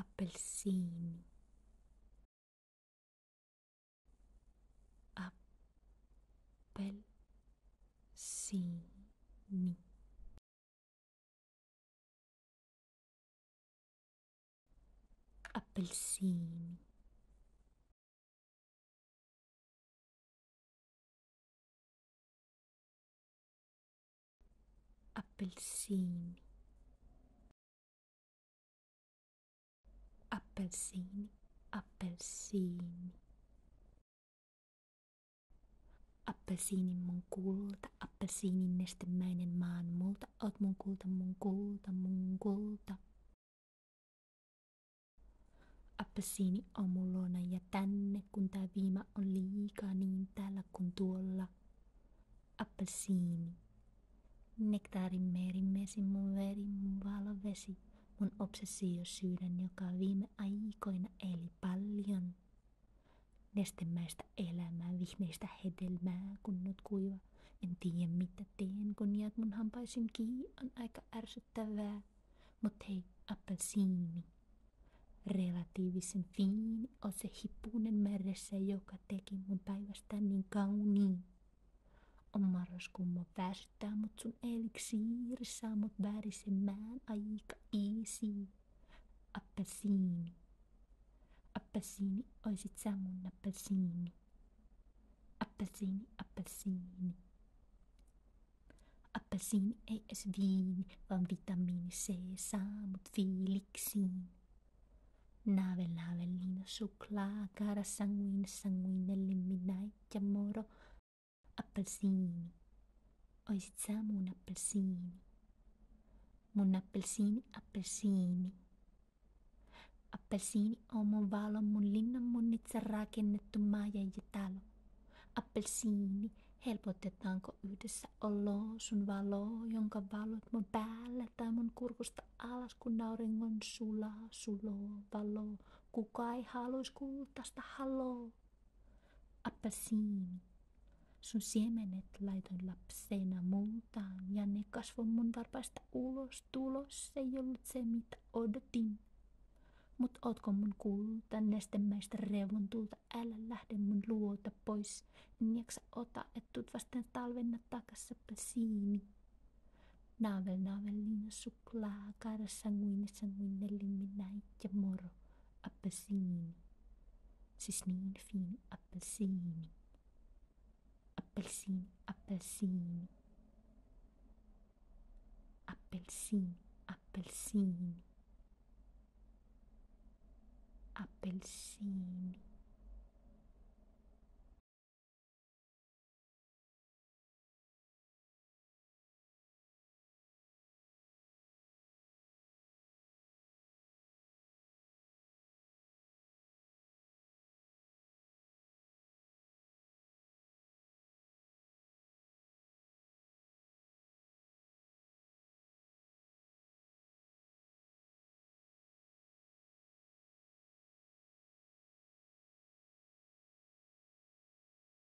appelsiini, appelsiini, appelsiini, appelsiini, appelsiini, appelsiini. Appelsiinin mun kulta, appelsiinin nestemäinen maan multa, oot mun kulta, mun kulta, mun kulta. Appelsiini on mun luona ja tänne, kun tää viima on liikaa niin täällä kun tuolla. Appelsiini. Nektaarin merimmesi, mun veri, mun valovesi, mun obsessio syydän, joka viime aikoina eli paljon. Nestemäistä elämää, vihneistä hedelmää, kun oot kuiva. En tiedä mitä teen, kun jäät mun hampaisin kiinni, on aika ärsyttävää. Mut hei, appelsiini. Relatiivisen fiini, oot se hippunen meressä, joka teki mun päivästä niin kauniin. On marraskuun mua väsyttää, mut sun eliksiiri saa mut värisemään aika easy. Appelsiini. Appelsiini, oisit sä mun appelsiini. Appelsiini, appelsiini. Appelsiini ei edes viini, vaan vitamiini C saa mut fiiliksiin. Navel, suklaa, cara sanguine, limminai ja moro. Appelsiini. Oisit sä mun appelsiini. Mun appelsiini, appelsiini. Appelsiini on mun valo, mun linnan, mun itse rakennettu maja ja talo. Appelsiini, helpotetaanko yhdessä oloa sun valo, jonka valot mun päälle tai mun kurkusta alas, kun auringon suloo valo. Kuka ei haluis kultaista haloo? Appelsiini, sun siemenet laitoin lapsena multaan ja ne kasvoi mun varpaista ulos. Tulos ei ollut se mitä odotin. Mut ootko mun kulta nestemäistä revontulta, älä lähde mun luota pois. En jaksa ota, et tuut vastaan talvenna takas appelsiini. Navel, suklaa, cara sanguine, limminai ja moro. Appelsiini. Siis niin fiini appelsiini. Appelsiini, appelsiini. Appelsiini, appelsiini. Appelsiini.